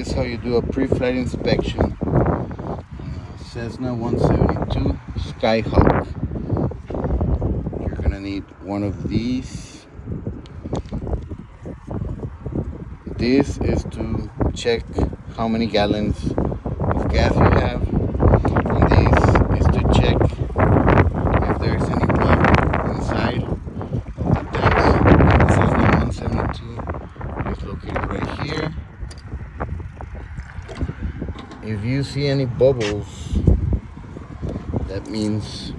This is how you do a pre-flight inspection. Cessna 172 Skyhawk. You're gonna need one of these. This is to check how many gallons of gas you have, and this is to check if there's any water inside of the tanks. The Cessna 172 is located right here. If you see any bubbles, that means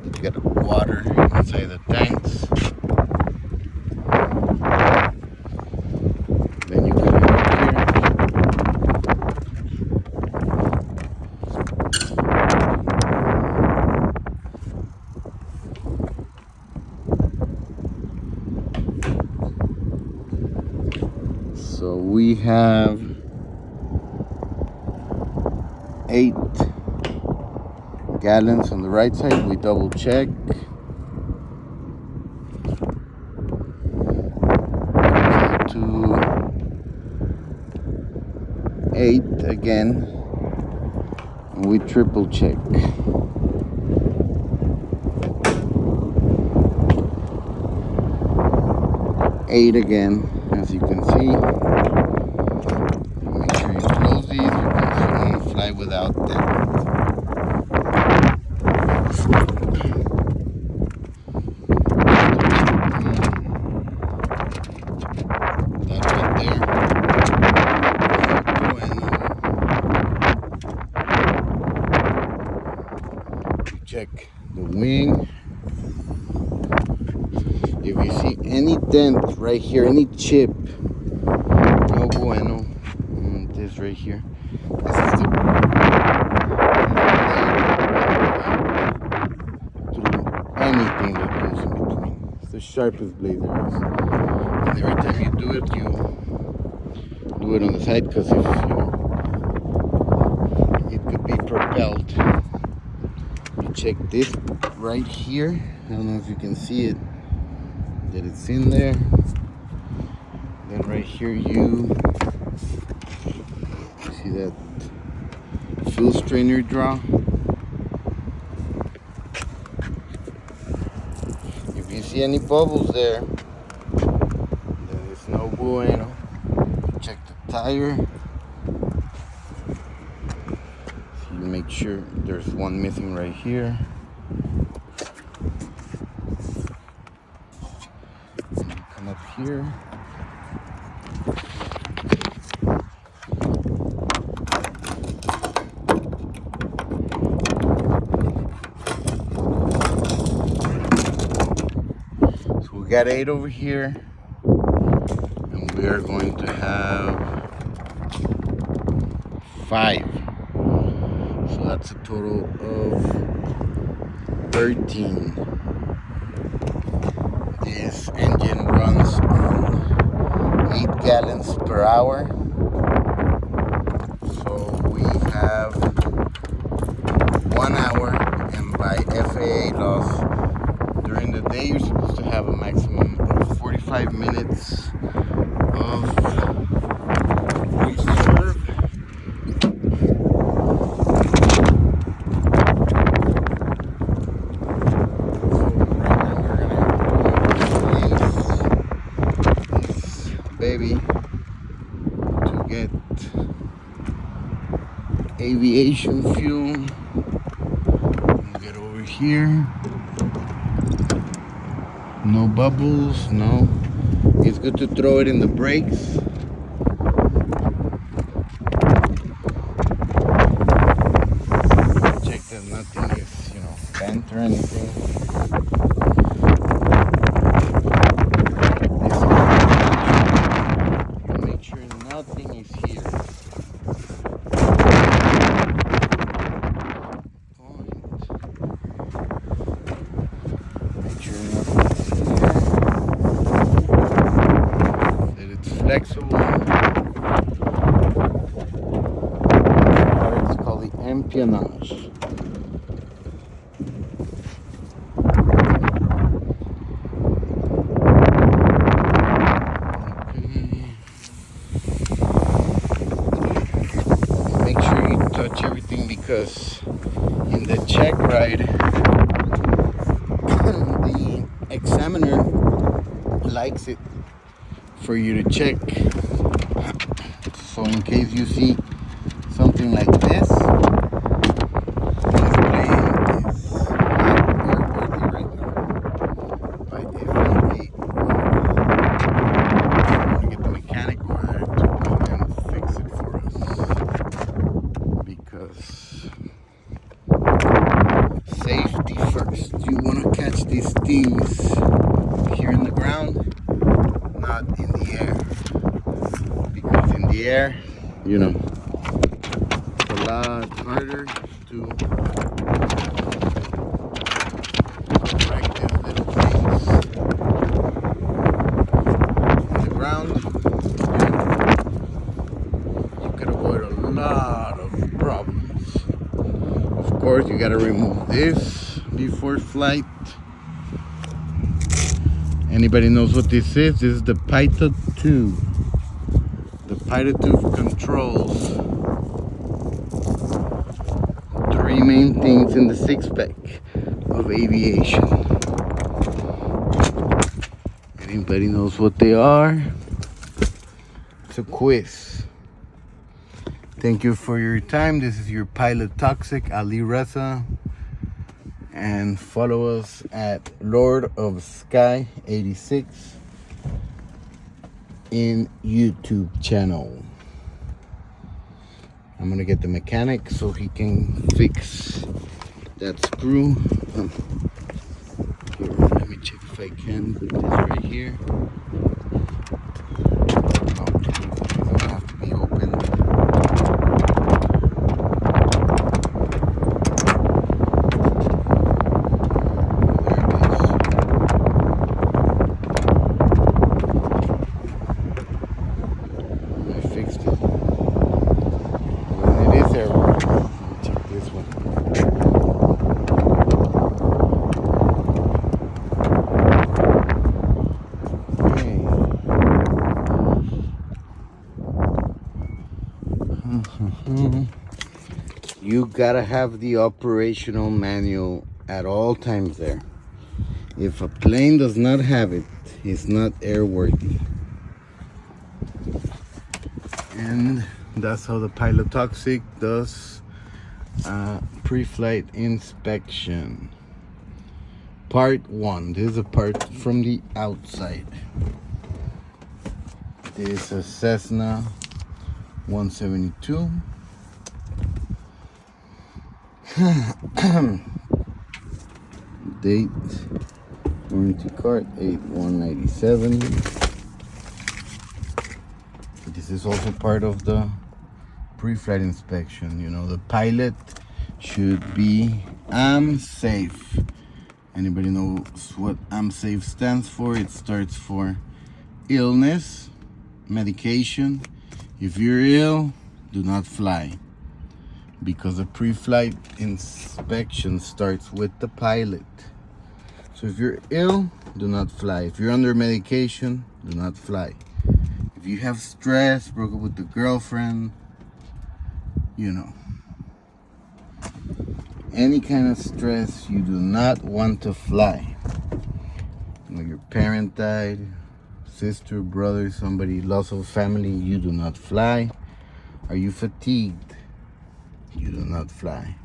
that you got water inside the tanks. Then you come over here. So we have 8 gallons on the right side. We double check. To 8 again, and we triple check. Eight again, as you can see. Make sure you close these because you want to fly without them. That right there. Check the wing. If you see any dent right here, any chip, no bueno. This right here. This is the anything that goes in between. It's the sharpest blade there is. And every time you do it, you do it on the side because if it could be propelled. You check this right here. I don't know if you can see it, that it's in there. Then right here you see that fuel strainer draw. If you see any bubbles there, then it's no bueno. Check the tire. So you make sure there's one missing right here. And you come up here. We got 8 over here, and we are going to have 5. So that's a total of 13. This engine runs on 8 gallons per hour. So we have 1 hour, and by FAA laws, during the day, you're supposed to have a maximum of 45 minutes of reserve. This baby to get aviation fuel. We'll get over here. No bubbles, no. It's good to throw it in the brakes. Check that nothing is, bent or anything. Make sure nothing is here. Make sure nothing is that it's flexible. It's called the empennage. Okay. because in the check ride, the examiner likes it for you to check. So in case you see something like this, this plane is not airworthy right now. But if we want to get the mechanic over there to come and fix it for us, because safety first. You want to catch these things here in the ground, not in the air. Because in the air, you know, it's a lot harder to correct these little things. On the ground, you could avoid a lot of problems. Of course, you gotta remove this before flight. Anybody knows what this is? This is the pilot tube. The pilot tube controls three main things in the six-pack of aviation. Anybody knows what they are? It's a quiz. Thank you for your time. This is your pilot toxic, Ali Reza. And follow us at Lord of Sky 86 in YouTube channel. I'm gonna get the mechanic so he can fix that screw. Here, let me check if I can put this right here. Oh, it's gonna have to be open. You gotta have the operational manual at all times there. If a plane does not have it, it's not airworthy. And that's how the pilot toxic does pre-flight inspection. Part 1. This is a part from the outside. This is a Cessna 172. Date, warranty card 8/197. This is also part of the pre-flight inspection. You know, the pilot should be safe. Anybody knows what safe stands for? It starts for illness, medication. If you're ill, do not fly. Because the pre-flight inspection starts with the pilot. So if you're ill, do not fly. If you're under medication, do not fly. If you have stress, broke up with the girlfriend, you know, any kind of stress, you do not want to fly. You know, your parent died, sister, brother, somebody lost of family, you do not fly. Are you fatigued? You do not fly.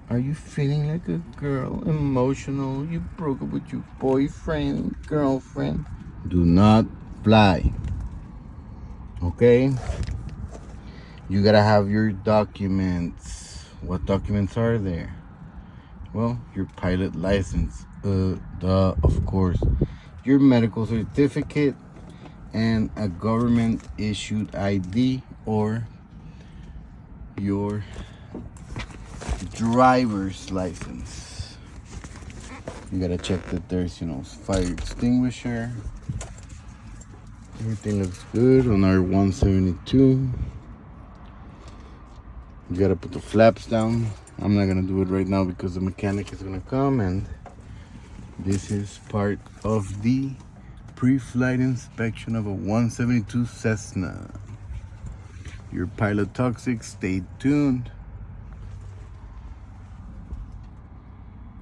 Are you feeling like a girl, emotional? You broke up with your boyfriend, girlfriend? Do not fly. Okay? You gotta have your documents. What documents are there? Well, your pilot license. Of course. Your medical certificate and a government issued ID or your driver's license. You gotta check that there's, you know, fire extinguisher. Everything looks good on our 172. You gotta put the flaps down. I'm not gonna do it right now because the mechanic is gonna come, and this is part of the pre-flight inspection of a 172 Cessna. Your pilot toxic, stay tuned.